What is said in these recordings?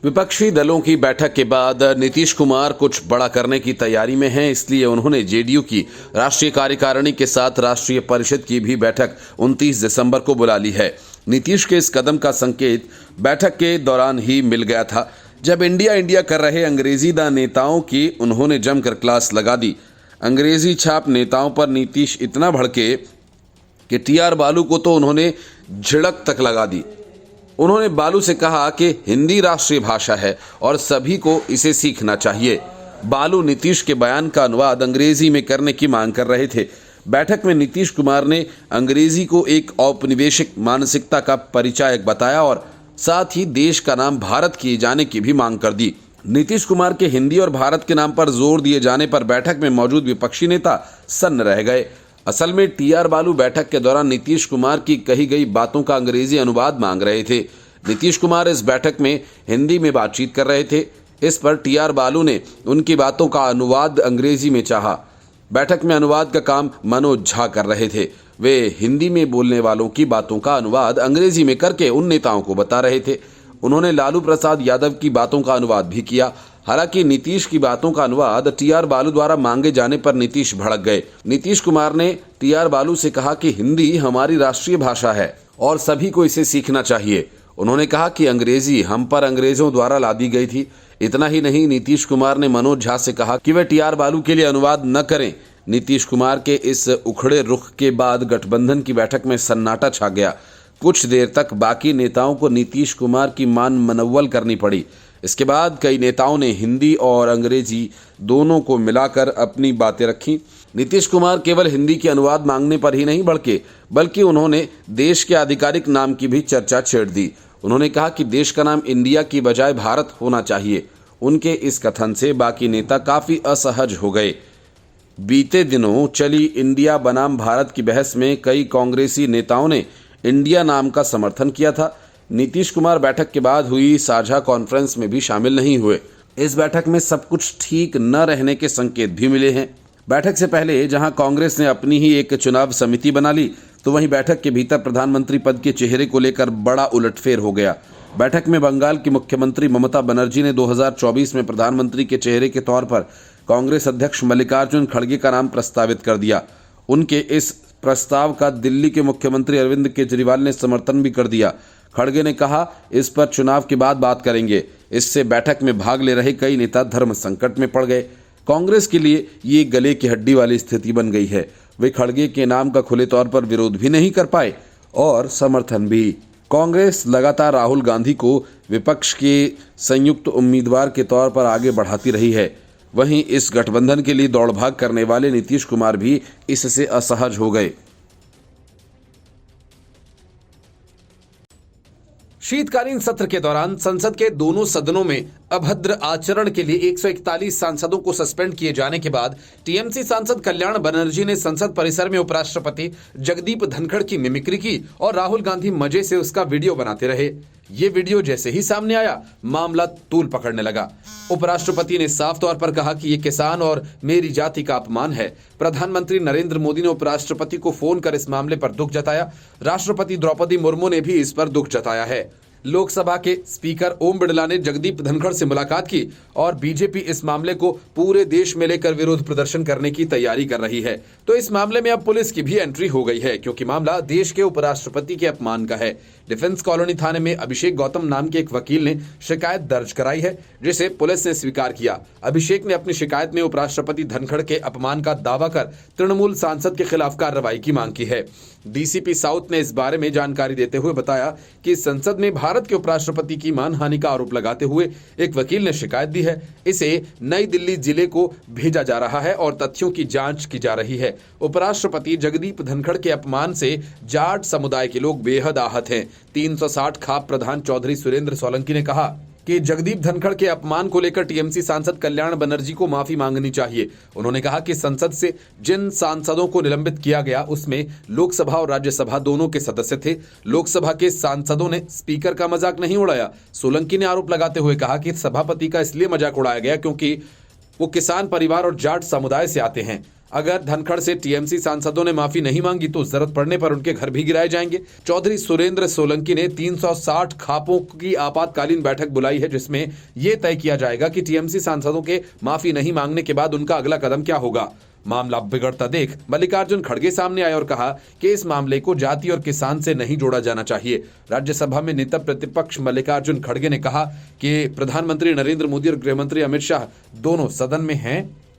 विपक्षी दलों की बैठक के बाद नीतीश कुमार कुछ बड़ा करने की तैयारी में हैं, इसलिए उन्होंने जेडीयू की राष्ट्रीय कार्यकारिणी के साथ राष्ट्रीय परिषद की भी बैठक 29 दिसंबर को बुला ली है। नीतीश के इस कदम का संकेत बैठक के दौरान ही मिल गया था, जब इंडिया इंडिया कर रहे अंग्रेजीदा नेताओं की उन्होंने जमकर क्लास लगा दी। अंग्रेजी छाप नेताओं पर नीतीश इतना भड़के कि टीआर बालू को तो उन्होंने झिड़क तक लगा दी। उन्होंने बालू से कहा कि हिंदी राष्ट्रीय भाषा है और सभी को इसे सीखना चाहिए। बालू नीतीश के बयान का अनुवाद अंग्रेजी में करने की मांग कर रहे थे। बैठक में नीतीश कुमार ने अंग्रेजी को एक औपनिवेशिक मानसिकता का परिचायक बताया और साथ ही देश का नाम भारत किए जाने की भी मांग कर दी। नीतीश कुमार के हिंदी और भारत के नाम पर जोर दिए जाने पर बैठक में मौजूद विपक्षी नेता सन्न रह गए। असल में टीआर बालू बैठक के दौरान नीतीश कुमार की कही गई बातों का अंग्रेजी अनुवाद मांग रहे थे। नीतीश कुमार इस बैठक में हिंदी में बातचीत कर रहे थे। इस पर टीआर बालू ने उनकी बातों का अनुवाद अंग्रेजी में चाहा। बैठक में अनुवाद का काम मनोज झा कर रहे थे। वे हिंदी में बोलने वालों की बातों का अनुवाद अंग्रेजी में करके उन नेताओं को बता रहे थे। उन्होंने लालू प्रसाद यादव की बातों का अनुवाद भी किया। हालांकि नीतीश की बातों का अनुवाद टीआर बालू द्वारा मांगे जाने पर नीतीश भड़क गए। नीतीश कुमार ने टीआर बालू से कहा कि हिंदी हमारी राष्ट्रीय भाषा है और सभी को इसे सीखना चाहिए। उन्होंने कहा कि अंग्रेजी हम पर अंग्रेजों द्वारा लादी गई थी। इतना ही नहीं, नीतीश कुमार ने मनोज झा से कहा कि वे टीआर बालू के लिए अनुवाद न करें। नीतीश कुमार के इस उखड़े रुख के बाद गठबंधन की बैठक में सन्नाटा छा गया। कुछ देर तक बाकी नेताओं को नीतीश कुमार की मान मनव्वल करनी पड़ी। इसके बाद कई नेताओं ने हिंदी और अंग्रेजी दोनों को मिलाकर अपनी बातें रखीं। नीतीश कुमार केवल हिंदी के अनुवाद मांगने पर ही नहीं भड़के, बल्कि उन्होंने देश के आधिकारिक नाम की भी चर्चा छेड़ दी। उन्होंने कहा कि देश का नाम इंडिया की बजाय भारत होना चाहिए। उनके इस कथन से बाकी नेता काफी असहज हो गए। बीते दिनों चली इंडिया बनाम भारत की बहस में कई कांग्रेसी नेताओं ने इंडिया नाम का समर्थन किया था। नीतीश कुमार बैठक के बाद हुई साझा कॉन्फ्रेंस में भी शामिल नहीं हुए। इस बैठक में सब कुछ ठीक न रहने के संकेत भी मिले हैं। बैठक से पहले जहां कांग्रेस ने अपनी ही एक चुनाव समिति बना ली, तो वहीं बैठक के भीतर प्रधानमंत्री पद के चेहरे को लेकर बड़ा उलटफेर हो गया। बैठक में बंगाल की मुख्यमंत्री ममता बनर्जी ने 2024 में प्रधानमंत्री के चेहरे के तौर पर कांग्रेस अध्यक्ष मल्लिकार्जुन खड़गे का नाम प्रस्तावित कर दिया। उनके इस प्रस्ताव का दिल्ली के मुख्यमंत्री अरविंद केजरीवाल ने समर्थन भी कर दिया। खड़गे ने कहा, इस पर चुनाव के बाद बात करेंगे। इससे बैठक में भाग ले रहे कई नेता धर्म संकट में पड़ गए। कांग्रेस के लिए ये गले की हड्डी वाली स्थिति बन गई है। वे खड़गे के नाम का खुले तौर पर विरोध भी नहीं कर पाए और समर्थन भी। कांग्रेस लगातार राहुल गांधी को विपक्ष के संयुक्त उम्मीदवार के तौर पर आगे बढ़ाती रही है। वहीं इस गठबंधन के लिए दौड़ भाग करने वाले नीतीश कुमार भी इससे असहज हो गए। शीतकालीन सत्र के दौरान संसद के दोनों सदनों में अभद्र आचरण के लिए 141 सांसदों को सस्पेंड किए जाने के बाद टीएमसी सांसद कल्याण बनर्जी ने संसद परिसर में उपराष्ट्रपति जगदीप धनखड़ की मिमिक्री की और राहुल गांधी मजे से उसका वीडियो बनाते रहे। ये वीडियो जैसे ही सामने आया, मामला तूल पकड़ने लगा। उपराष्ट्रपति ने साफ तौर पर कहा कि ये किसान और मेरी जाति का अपमान है। प्रधानमंत्री नरेंद्र मोदी ने उपराष्ट्रपति को फोन कर इस मामले पर दुख जताया। राष्ट्रपति द्रौपदी मुर्मू ने भी इस पर दुख जताया है। लोकसभा के स्पीकर ओम बिरला ने जगदीप धनखड़ से मुलाकात की और बीजेपी इस मामले को पूरे देश में लेकर विरोध प्रदर्शन करने की तैयारी कर रही है। तो इस मामले में अब पुलिस की भी एंट्री हो गई है, क्योंकि मामला देश के उपराष्ट्रपति के अपमान का है। डिफेंस कॉलोनी थाने में अभिषेक गौतम नाम के एक वकील ने शिकायत दर्ज कराई है, जिसे पुलिस ने स्वीकार किया। अभिषेक ने अपनी शिकायत में उपराष्ट्रपति धनखड़ के अपमान का दावा कर तृणमूल सांसद के खिलाफ कार्रवाई की मांग की है। डीसीपी साउथ ने इस बारे में जानकारी देते हुए बताया कि संसद में भारत के उपराष्ट्रपति की मानहानि का आरोप लगाते हुए एक वकील ने शिकायत दी है। इसे नई दिल्ली जिले को भेजा जा रहा है और तथ्यों की जांच की जा रही है। उपराष्ट्रपति जगदीप धनखड़ के अपमान से जाट समुदाय के लोग बेहद आहत हैं। 360 खाप प्रधान चौधरी सुरेंद्र सोलंकी ने कहा कि जगदीप धनखड़ के अपमान को लेकर टीएमसी सांसद कल्याण बनर्जी को माफी मांगनी चाहिए। उन्होंने कहा कि संसद से जिन सांसदों को निलंबित किया गया उसमें लोकसभा और राज्यसभा दोनों के सदस्य थे। लोकसभा के सांसदों ने स्पीकर का मजाक नहीं उड़ाया। सोलंकी ने आरोप लगाते हुए कहा कि सभापति का इसलिए मजाक उड़ाया गया क्योंकि वो किसान परिवार और जाट समुदाय से आते हैं। अगर धनखड़ से टीएमसी सांसदों ने माफी नहीं मांगी तो जरूरत पड़ने पर उनके घर भी गिराए जाएंगे। चौधरी सुरेंद्र सोलंकी ने 360 खापों की आपातकालीन बैठक बुलाई है, जिसमें यह तय किया जाएगा कि टीएमसी सांसदों के माफी नहीं मांगने के बाद उनका अगला कदम क्या होगा। मामला बिगड़ता देख मल्लिकार्जुन खड़गे सामने आए और कहा कि इस मामले को जाति और किसान से नहीं जोड़ा जाना चाहिए। राज्यसभा में नेता प्रतिपक्ष मल्लिकार्जुन खड़गे ने कहा कि प्रधानमंत्री नरेंद्र मोदी और गृहमंत्री अमित शाह दोनों सदन में हैं,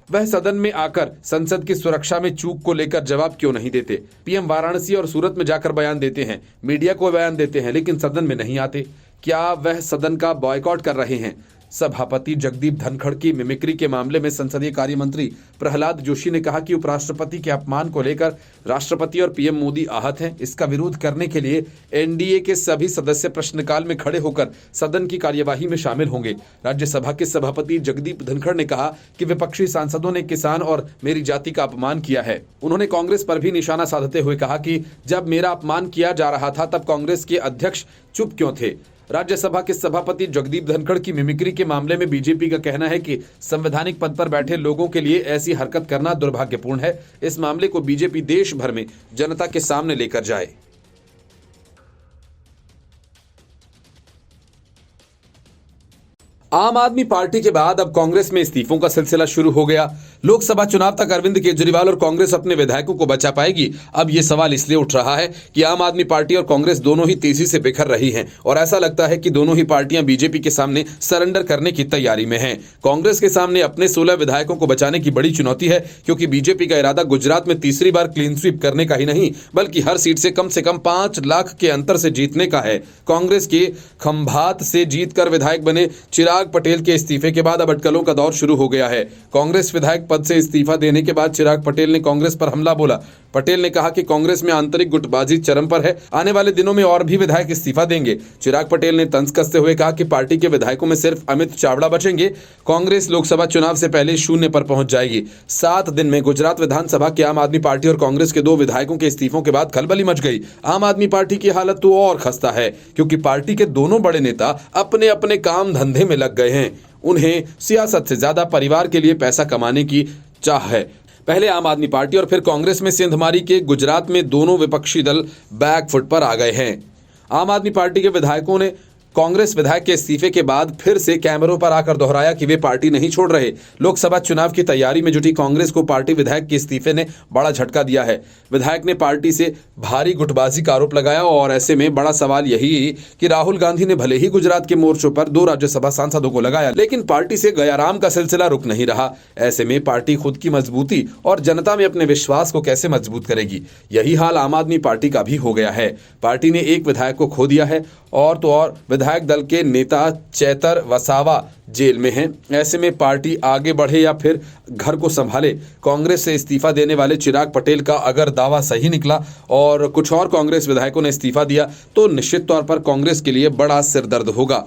वह सदन में आकर संसद की सुरक्षा में चूक को लेकर जवाब क्यों नहीं देते। पीएम वाराणसी और सूरत में जाकर बयान देते हैं, मीडिया को बयान देते हैं, लेकिन सदन में नहीं आते। क्या वह सदन का बॉयकॉट कर रहे हैं? सभापति जगदीप धनखड़ की मिमिक्री के मामले में संसदीय कार्य मंत्री प्रहलाद जोशी ने कहा कि उपराष्ट्रपति के अपमान को लेकर राष्ट्रपति और पीएम मोदी आहत हैं। इसका विरोध करने के लिए एनडीए के सभी सदस्य प्रश्नकाल में खड़े होकर सदन की कार्यवाही में शामिल होंगे। राज्यसभा के सभापति जगदीप धनखड़ ने कहा कि विपक्षी सांसदों ने किसान और मेरी जाति का अपमान किया है। उन्होंने कांग्रेस पर भी निशाना साधते हुए कहा कि जब मेरा अपमान किया जा रहा था तब कांग्रेस के अध्यक्ष चुप क्यों थे। राज्यसभा के सभापति जगदीप धनखड़ की मिमिक्री के मामले में बीजेपी का कहना है कि संवैधानिक पद पर बैठे लोगों के लिए ऐसी हरकत करना दुर्भाग्यपूर्ण है। इस मामले को बीजेपी देश भर में जनता के सामने लेकर जाए। आम आदमी पार्टी के बाद अब कांग्रेस में इस्तीफों का सिलसिला शुरू हो गया। लोकसभा चुनाव तक अरविंद केजरीवाल और कांग्रेस अपने विधायकों को बचा पाएगी। अब यह सवाल इसलिए उठ रहा है कि आम आदमी पार्टी और कांग्रेस दोनों ही तेजी से बिखर रही हैं और ऐसा लगता है कि दोनों ही पार्टियां बीजेपी के सामने सरेंडर करने की तैयारी में हैं। कांग्रेस के सामने अपने 16 विधायकों को बचाने की बड़ी चुनौती है, क्योंकि बीजेपी का इरादा गुजरात में तीसरी बार क्लीन स्वीप करने का ही नहीं बल्कि हर सीट से कम 5 लाख के अंतर से जीतने का है। कांग्रेस के खंभात से जीतकर विधायक बने चिराग पटेल के इस्तीफे के बाद अब अटकलों का दौर शुरू हो गया है। कांग्रेस विधायक पद से इस्तीफा देने के बाद चिराग पटेल ने कांग्रेस पर हमला बोला। पटेल ने कहा कि कांग्रेस में आंतरिक गुटबाजी चरम पर है, आने वाले दिनों में और भी विधायक इस्तीफा देंगे। चिराग पटेल ने तंज कसते हुए कहा कि पार्टी के विधायकों में सिर्फ अमित चावड़ा बचेंगे। कांग्रेस लोकसभा चुनाव से पहले शून्य पर पहुंच जाएगी। 7 दिन में गुजरात विधानसभा के आम आदमी पार्टी और कांग्रेस के 2 विधायकों के इस्तीफों के बाद खलबली मच गई। आम आदमी पार्टी की हालत तो और खस्ता है, क्योंकि पार्टी के दोनों बड़े नेता अपने अपने काम धंधे में लग गए हैं। उन्हें सियासत से ज्यादा परिवार के लिए पैसा कमाने की चाह है। पहले आम आदमी पार्टी और फिर कांग्रेस में सेंधमारी के गुजरात में दोनों विपक्षी दल बैकफुट पर आ गए हैं। आम आदमी पार्टी के विधायकों ने कांग्रेस विधायक के इस्तीफे के बाद फिर से कैमरों पर आकर दोहराया कि वे पार्टी नहीं छोड़ रहे। लोकसभा चुनाव की तैयारी में जुटी कांग्रेस को पार्टी विधायक के इस्तीफे ने बड़ा झटका दिया है। विधायक ने पार्टी से भारी गुटबाजी का आरोप लगाया और ऐसे में बड़ा सवाल यही कि राहुल गांधी ने भले ही गुजरात के मोर्चों पर 2 राज्यसभा सांसदों को लगाया, लेकिन पार्टी से गयाराम का सिलसिला रुक नहीं रहा। ऐसे में पार्टी खुद की मजबूती और जनता में अपने विश्वास को कैसे मजबूत करेगी? यही हाल आम आदमी पार्टी का भी हो गया है। पार्टी ने एक विधायक को खो दिया है और तो और विधायक दल के नेता चैतर वसावा जेल में हैं। ऐसे में पार्टी आगे बढ़े या फिर घर को संभाले? कांग्रेस से इस्तीफा देने वाले चिराग पटेल का अगर दावा सही निकला और कुछ और कांग्रेस विधायकों ने इस्तीफा दिया तो निश्चित तौर पर कांग्रेस के लिए बड़ा सिरदर्द होगा।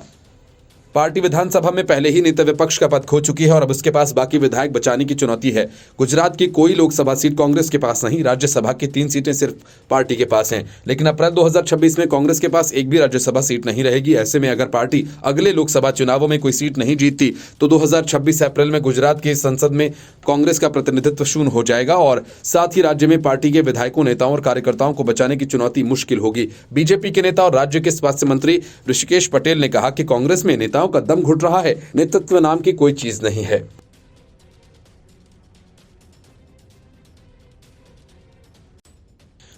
पार्टी विधानसभा में पहले ही नेता विपक्ष का पद खो चुकी है और अब उसके पास बाकी विधायक बचाने की चुनौती है। गुजरात की कोई लोकसभा सीट कांग्रेस के पास नहीं, राज्यसभा की 3 सीटें सिर्फ पार्टी के पास हैं। लेकिन अप्रैल 2026 में कांग्रेस के पास एक भी राज्यसभा सीट नहीं रहेगी। ऐसे में अगर पार्टी अगले लोकसभा चुनावों में कोई सीट नहीं जीतती तो 2026 अप्रैल में गुजरात की संसद में कांग्रेस का प्रतिनिधित्व शून्य हो जाएगा और साथ ही राज्य में पार्टी के विधायकों, नेताओं और कार्यकर्ताओं को बचाने की चुनौती मुश्किल होगी। बीजेपी के नेता और राज्य के स्वास्थ्य मंत्री ऋषिकेश पटेल ने कहा कि कांग्रेस में नेताओं का दम घुट रहा है, नेतृत्व नाम की कोई चीज नहीं है।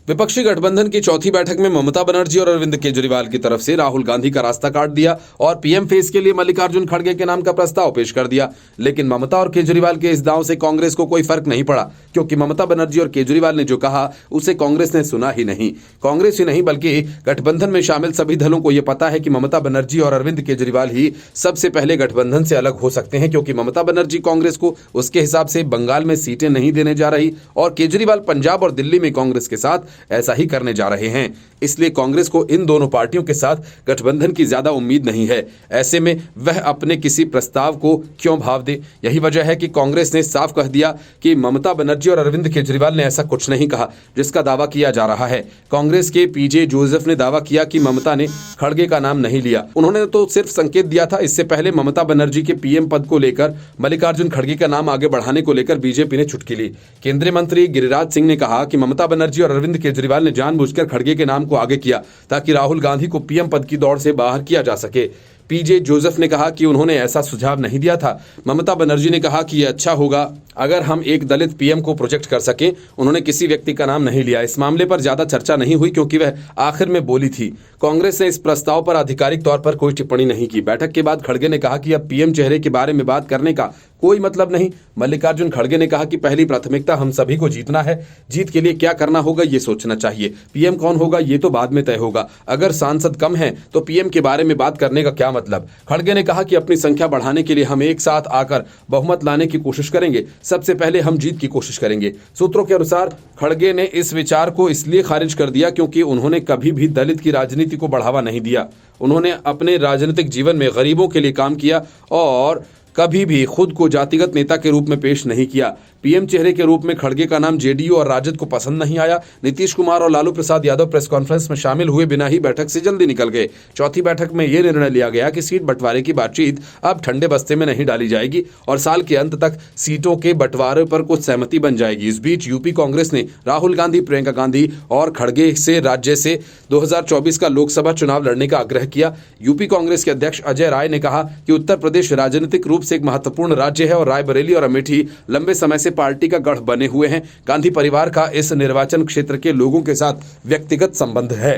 विपक्षी गठबंधन की चौथी बैठक में ममता बनर्जी और अरविंद केजरीवाल की तरफ से राहुल गांधी का रास्ता काट दिया और पीएम फेस के लिए मल्लिकार्जुन खड़गे के नाम का प्रस्ताव पेश कर दिया। लेकिन ममता और केजरीवाल के इस दांव से कांग्रेस को कोई फर्क नहीं पड़ा, क्योंकि ममता बनर्जी और केजरीवाल ने जो कहा उसे कांग्रेस ने सुना ही नहीं। कांग्रेस ही नहीं बल्कि गठबंधन में शामिल सभी दलों को यह पता है कि ममता बनर्जी और अरविंद केजरीवाल ही सबसे पहले गठबंधन से अलग हो सकते हैं, क्योंकि ममता बनर्जी कांग्रेस को उसके हिसाब से बंगाल में सीटें नहीं देने जा रही और केजरीवाल पंजाब और दिल्ली में कांग्रेस के साथ ऐसा ही करने जा रहे हैं। इसलिए कांग्रेस को इन दोनों पार्टियों के साथ गठबंधन की ज्यादा उम्मीद नहीं है। ऐसे में वह अपने किसी प्रस्ताव को क्यों भाव दे। यही वजह है कि कांग्रेस ने साफ कह दिया कि ममता बनर्जी और अरविंद केजरीवाल ने ऐसा कुछ नहीं कहा जिसका दावा किया जा रहा है। कांग्रेस के पीजे जोसेफ ने दावा किया कि ममता ने खड़गे का नाम नहीं लिया। उन्होंने तो सिर्फ संकेत दिया था। इससे पहले ममता बनर्जी के पीएम पद को लेकर मल्लिकार्जुन खड़गे का नाम आगे बढ़ाने को लेकर बीजेपी ने चुटकी ली। केंद्रीय मंत्री गिरिराज सिंह ने कहा कि ममता बनर्जी और अरविंद केजरीवाल ने जानबूझकर खड़गे के नाम को आगे किया ताकि राहुल गांधी को पीएम पद की दौड़ से बाहर किया जा सके। पीजे जोसेफ ने कहा कि उन्होंने ऐसा सुझाव नहीं दिया था। ममता बनर्जी ने कहा कि यह अच्छा होगा अगर हम एक दलित पीएम को प्रोजेक्ट कर सकें। उन्होंने किसी व्यक्ति का नाम नहीं लिया। इस मामले पर ज्यादा चर्चा नहीं हुई क्योंकि वह आखिर में बोली थी। कांग्रेस ने इस प्रस्ताव पर आधिकारिक तौर पर कोई टिप्पणी नहीं की। बैठक के बाद खड़गे ने कहा कि अब पीएम चेहरे के बारे में बात करने का कोई मतलब नहीं। मल्लिकार्जुन खड़गे ने कहा कि पहली प्राथमिकता हम सभी को जीतना है। जीत के लिए क्या करना होगा ये सोचना चाहिए। पीएम कौन होगा ये तो बाद में तय होगा। अगर सांसद कम हैं तो पीएम के बारे में बात करने का क्या मतलब। खड़गे ने कहा कि अपनी संख्या बढ़ाने के लिए हम एक साथ आकर बहुमत लाने की कोशिश करेंगे। सबसे पहले हम जीत की कोशिश करेंगे। सूत्रों के अनुसार खड़गे ने इस विचार को इसलिए खारिज कर दिया क्योंकि उन्होंने कभी भी दलित की राजनीति को बढ़ावा नहीं दिया। उन्होंने अपने राजनीतिक जीवन में गरीबों के लिए काम किया और कभी भी खुद को जातिगत नेता के रूप में पेश नहीं किया। पीएम चेहरे के रूप में खड़गे का नाम जेडीयू और राजद को पसंद नहीं आया। नीतीश कुमार और लालू प्रसाद यादव प्रेस कॉन्फ्रेंस में शामिल हुए बिना ही बैठक से जल्दी निकल गए। चौथी बैठक में यह निर्णय लिया गया कि सीट बंटवारे की बातचीत अब ठंडे बस्ते में नहीं डाली जाएगी और साल के अंत तक सीटों के बंटवारे पर कुछ सहमति बन जाएगी। इस बीच यूपी कांग्रेस ने राहुल गांधी, प्रियंका गांधी और खड़गे से राज्य से 2024 का लोकसभा चुनाव लड़ने का आग्रह किया। यूपी कांग्रेस के अध्यक्ष अजय राय ने कहा कि उत्तर प्रदेश राजनीतिक रूप से एक महत्वपूर्ण राज्य है और रायबरेली और अमेठी लंबे समय से पार्टी का गढ़ बने हुए हैं। गांधी परिवार का इस निर्वाचन क्षेत्र के लोगों के साथ व्यक्तिगत संबंध है।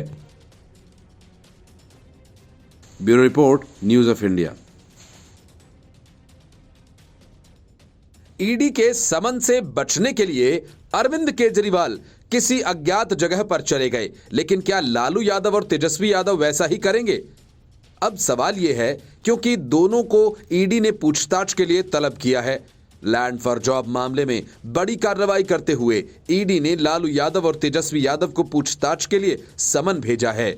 Bureau report, news of India. ED के समन से बचने के लिए अरविंद केजरीवाल किसी अज्ञात जगह पर चले गए, लेकिन क्या लालू यादव और तेजस्वी यादव वैसा ही करेंगे? अब सवाल यह है क्योंकि दोनों को ईडी ने पूछताछ के लिए तलब किया है। लैंड फॉर जॉब मामले में बड़ी कार्रवाई करते हुए ईडी ने लालू यादव और तेजस्वी यादव को पूछताछ के लिए समन भेजा है।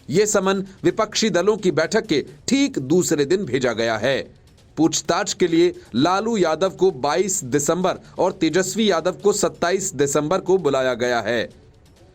यह समन विपक्षी दलों की बैठक के ठीक दूसरे दिन भेजा गया है। पूछताछ के लिए लालू यादव को 22 दिसंबर और तेजस्वी यादव को 27 दिसंबर को बुलाया गया है।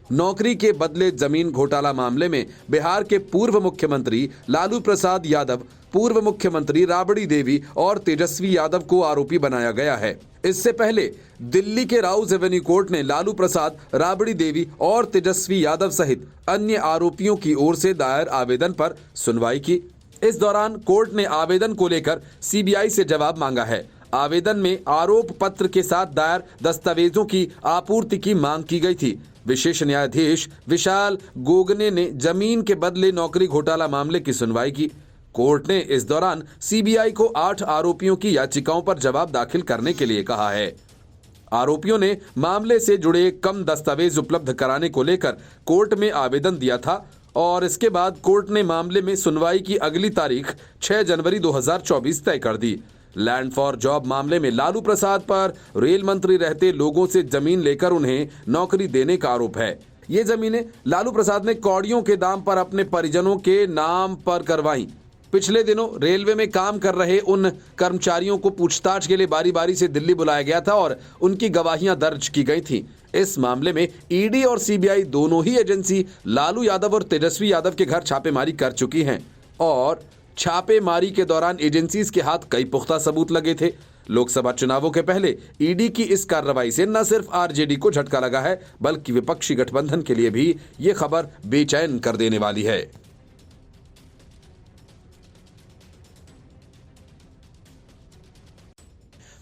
नौकरी के बदले जमीन घोटाला मामले में बिहार के पूर्व मुख्यमंत्री लालू प्रसाद यादव, पूर्व मुख्यमंत्री राबड़ी देवी और तेजस्वी यादव को आरोपी बनाया गया है। इससे पहले दिल्ली के राउज एवेन्यू कोर्ट ने लालू प्रसाद, राबड़ी देवी और तेजस्वी यादव सहित अन्य आरोपियों की ओर से दायर आवेदन पर सुनवाई की। इस दौरान कोर्ट ने आवेदन को लेकर सीबीआई से जवाब मांगा है। आवेदन में आरोप पत्र के साथ दायर दस्तावेजों की आपूर्ति की मांग की गई थी। विशेष न्यायाधीश विशाल गोगने ने जमीन के बदले नौकरी घोटाला मामले की सुनवाई की। कोर्ट ने इस दौरान सीबीआई को 8 आरोपियों की याचिकाओं पर जवाब दाखिल करने के लिए कहा है। आरोपियों ने मामले से जुड़े कम दस्तावेज उपलब्ध कराने को लेकर कोर्ट में आवेदन दिया था और इसके बाद कोर्ट ने मामले में सुनवाई की अगली तारीख 6 जनवरी 2024 तय कर दी। लैंड फॉर जॉब मामले में लालू प्रसाद पर रेल मंत्री रहते लोगों से जमीन लेकर उन्हें नौकरी देने का आरोप है। ये जमीनें लालू प्रसाद ने कौड़ियों के दाम पर अपने परिजनों के नाम पर करवाई। पिछले दिनों रेलवे में काम कर रहे उन कर्मचारियों को पूछताछ के लिए बारी बारी से दिल्ली बुलाया गया था और उनकी गवाहियां दर्ज की गई थी। इस मामले में ईडी और सीबीआई दोनों ही एजेंसी लालू यादव और तेजस्वी यादव के घर छापेमारी कर चुकी हैं और छापेमारी के दौरान एजेंसीज के हाथ कई पुख्ता सबूत लगे थे। लोकसभा चुनावों के पहले ईडी की इस कार्रवाई से न सिर्फ आरजेडी को झटका लगा है बल्कि विपक्षी गठबंधन के लिए भी ये खबर बेचैन कर देने वाली है।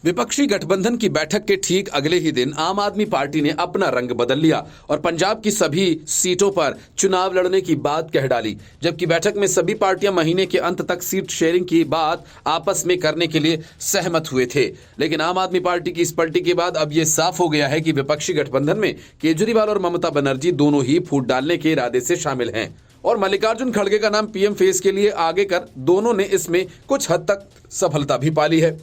विपक्षी गठबंधन की बैठक के ठीक अगले ही दिन आम आदमी पार्टी ने अपना रंग बदल लिया और पंजाब की सभी सीटों पर चुनाव लड़ने की बात कह डाली। जबकि बैठक में सभी पार्टियां महीने के अंत तक सीट शेयरिंग की बात आपस में करने के लिए सहमत हुए थे। लेकिन आम आदमी पार्टी की इस पलटी के बाद अब यह साफ हो गया है कि विपक्षी गठबंधन में केजरीवाल और ममता बनर्जी दोनों ही फूट डालने के इरादे से शामिल हैं और मल्लिकार्जुन खड़गे का नाम पीएम फेस के लिए आगे कर दोनों ने इसमें कुछ हद तक सफलता भी पा ली है,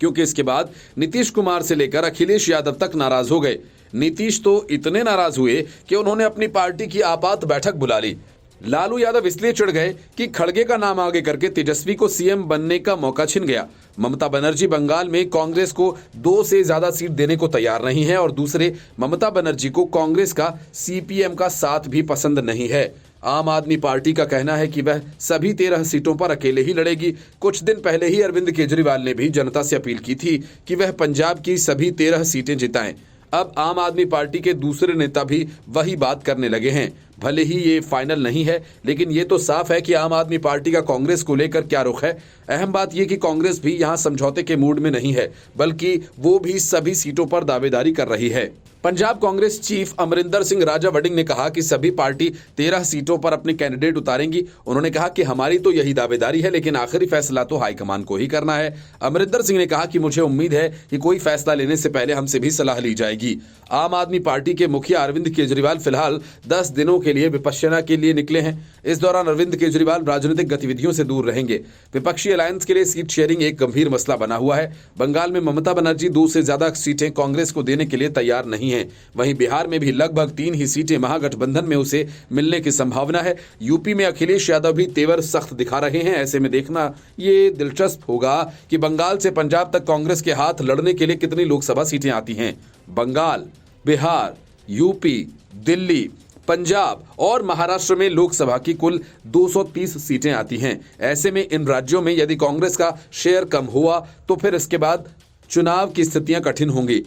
क्योंकि इसके बाद नीतीश कुमार से लेकर अखिलेश यादव तक नाराज हो गए। नीतीश तो इतने नाराज हुए कि उन्होंने अपनी पार्टी की आपात बैठक बुला ली। लालू यादव इसलिए चिढ़ गए कि खड़गे का नाम आगे करके तेजस्वी को सीएम बनने का मौका छिन गया। ममता बनर्जी बंगाल में कांग्रेस को 2 से ज्यादा सीट देने को तैयार नहीं है और दूसरे ममता बनर्जी को कांग्रेस का सीपीएम का साथ भी पसंद नहीं है। आम आदमी पार्टी का कहना है कि वह सभी 13 सीटों पर अकेले ही लड़ेगी। कुछ दिन पहले ही अरविंद केजरीवाल ने भी जनता से अपील की थी कि वह पंजाब की सभी 13 सीटें जिताएं। अब आम आदमी पार्टी के दूसरे नेता भी वही बात करने लगे हैं। भले ही ये फाइनल नहीं है, लेकिन ये तो साफ है कि आम आदमी पार्टी का कांग्रेस को लेकर क्या रुख है। अहम बात यह कि कांग्रेस भी यहां समझौते के मूड में नहीं है, बल्कि वो भी सभी सीटों पर दावेदारी कर रही है। पंजाब कांग्रेस चीफ अमरिंदर सिंह राजा वडिंग ने कहा कि सभी पार्टी 13 सीटों पर अपने कैंडिडेट उतारेंगी। उन्होंने कहा कि हमारी तो यही दावेदारी है, लेकिन आखिरी फैसला तो हाईकमान को ही करना है। अमरिंदर सिंह ने कहा कि मुझे उम्मीद है कि कोई फैसला लेने से पहले हमसे भी सलाह ली जाएगी। आम आदमी पार्टी के मुखिया अरविंद केजरीवाल फिलहाल 10 दिनों के लिए विपश्यना के लिए निकले हैं। इस दौरान अरविंद केजरीवाल राजनीतिक गतिविधियों से दूर रहेंगे। विपक्षी अलायंस के लिए सीट शेयरिंग एक गंभीर मसला बना हुआ है। बंगाल में ममता बनर्जी 2 से ज्यादा सीटें कांग्रेस को देने के लिए तैयार नहीं है। वहीं बिहार में भी लगभग 3 ही सीटें महागठबंधन में उसे मिलने की संभावना है। यूपी में अखिलेश यादव भी तेवर सख्त दिखा रहे हैं। ऐसे में देखना ये दिलचस्प होगा कि बंगाल से पंजाब तक कांग्रेस के हाथ लड़ने के लिए कितनी लोकसभा सीटें आती हैं। बंगाल, बिहार, यूपी, दिल्ली, पंजाब और महाराष्ट्र में लोकसभा की कुल 230 सीटें आती हैं। ऐसे में इन राज्यों में यदि कांग्रेस का शेयर कम हुआ तो फिर इसके बाद चुनाव की स्थितियां कठिन होंगी।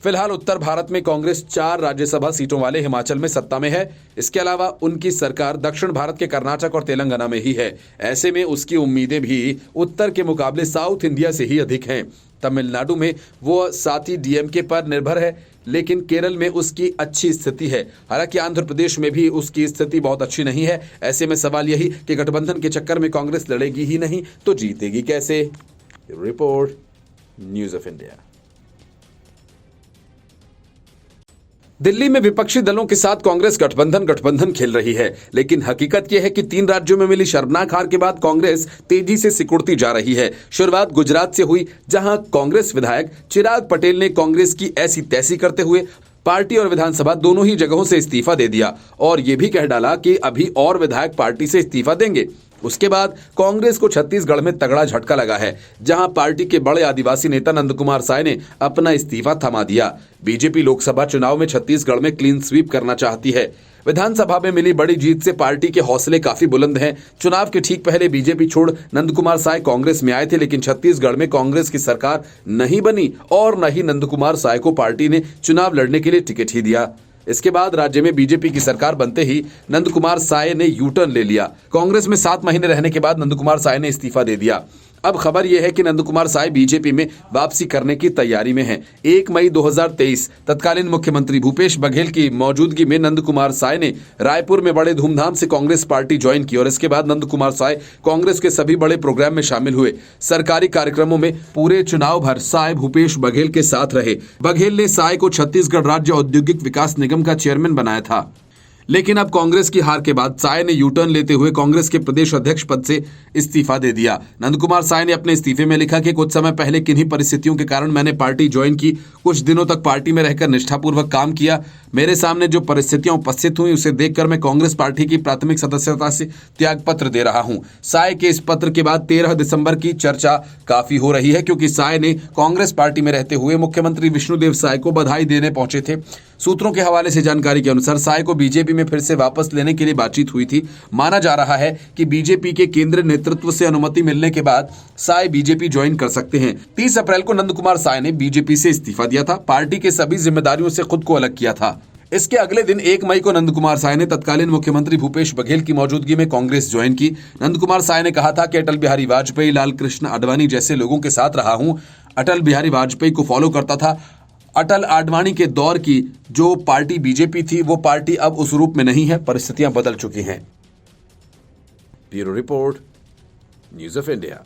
फिलहाल उत्तर भारत में कांग्रेस 4 राज्यसभा सीटों वाले हिमाचल में सत्ता में है। इसके अलावा उनकी सरकार दक्षिण भारत के कर्नाटक और तेलंगाना में ही है। ऐसे में उसकी उम्मीदें भी उत्तर के मुकाबले साउथ इंडिया से ही अधिक हैं। तमिलनाडु में वो साथी डीएमके पर निर्भर है, लेकिन केरल में उसकी अच्छी स्थिति है। हालांकि आंध्र प्रदेश में भी उसकी स्थिति बहुत अच्छी नहीं है। ऐसे में सवाल यही कि गठबंधन के चक्कर में कांग्रेस लड़ेगी ही नहीं तो जीतेगी कैसे। Report, news of India. Delhi में विपक्षी दलों के साथ कांग्रेस गठबंधन खेल रही है, लेकिन हकीकत यह है कि 3 राज्यों में मिली शर्मनाक हार के बाद कांग्रेस तेजी से सिकुड़ती जा रही है। शुरुआत गुजरात से हुई, जहां कांग्रेस विधायक चिराग पटेल ने कांग्रेस की ऐसी तैसी करते हुए पार्टी और विधानसभा दोनों ही जगहों से इस्तीफा दे दिया और यह भी कह डाला कि अभी और विधायक पार्टी से इस्तीफा देंगे। उसके बाद कांग्रेस को छत्तीसगढ़ में तगड़ा झटका लगा है, जहां पार्टी के बड़े आदिवासी नेता नंदकुमार साय ने अपना इस्तीफा थमा दिया। बीजेपी लोकसभा चुनाव में छत्तीसगढ़ में क्लीन स्वीप करना चाहती है। विधानसभा में मिली बड़ी जीत से पार्टी के हौसले काफी बुलंद हैं। चुनाव के ठीक पहले बीजेपी छोड़ नंदकुमार साय कांग्रेस में आए थे, लेकिन छत्तीसगढ़ में कांग्रेस की सरकार नहीं बनी और न ही नंदकुमार साय को पार्टी ने चुनाव लड़ने के लिए टिकट ही दिया। इसके बाद राज्य में बीजेपी की सरकार बनते ही नंदकुमार साय ने यू टर्न ले लिया। कांग्रेस में 7 महीने रहने के बाद नंदकुमार साय ने इस्तीफा दे दिया। अब खबर यह है कि नंदकुमार साय बीजेपी में वापसी करने की तैयारी में हैं। 1 मई 2023 तत्कालीन मुख्यमंत्री भूपेश बघेल की मौजूदगी में नंदकुमार साय ने रायपुर में बड़े धूमधाम से कांग्रेस पार्टी ज्वाइन की और इसके बाद नंदकुमार साय कांग्रेस के सभी बड़े प्रोग्राम में शामिल हुए। सरकारी कार्यक्रमों में पूरे चुनाव भर साय भूपेश बघेल के साथ रहे। बघेल ने साय को छत्तीसगढ़ राज्य औद्योगिक विकास निगम का चेयरमैन बनाया था, लेकिन अब कांग्रेस की हार के बाद साय ने यू टर्न लेते हुए कांग्रेस के प्रदेश अध्यक्ष पद से इस्तीफा दे दिया। नंदकुमार साय ने अपने इस्तीफे में लिखा कि कुछ समय पहले किन्हीं परिस्थितियों के कारण मैंने पार्टी ज्वाइन की। कुछ दिनों तक पार्टी में रहकर निष्ठापूर्वक काम किया। मेरे सामने जो परिस्थितियां उपस्थित हुई उसे देखकर मैं कांग्रेस पार्टी की प्राथमिक सदस्यता से त्याग पत्र दे रहा हूं। साय के इस पत्र के बाद 13 दिसंबर की चर्चा काफी हो रही है, क्योंकि साय ने कांग्रेस पार्टी में रहते हुए मुख्यमंत्री विष्णुदेव साय को बधाई देने पहुंचे थे। सूत्रों के हवाले से जानकारी के अनुसार साय को बीजेपी में फिर से वापस लेने के लिए बातचीत हुई थी। माना जा रहा है कि बीजेपी के केंद्रीय नेतृत्व से अनुमति मिलने के बाद साय बीजेपी ज्वाइन कर सकते हैं। 30 अप्रैल को नंदकुमार साय ने बीजेपी से इस्तीफा दिया था। पार्टी के सभी जिम्मेदारियों से खुद को अलग किया था। इसके अगले दिन 1 मई को नंदकुमार साय ने तत्कालीन मुख्यमंत्री भूपेश बघेल की मौजूदगी में कांग्रेस ज्वाइन की। नंदकुमार साय ने कहा था कि अटल बिहारी वाजपेयी, लाल कृष्ण आडवाणी जैसे लोगों के साथ रहा हूं। अटल बिहारी वाजपेयी को फॉलो करता था। अटल आडवाणी के दौर की जो पार्टी बीजेपी थी वो पार्टी अब उस रूप में नहीं है। परिस्थितियां बदल चुकी हैं। Bureau report, news of India.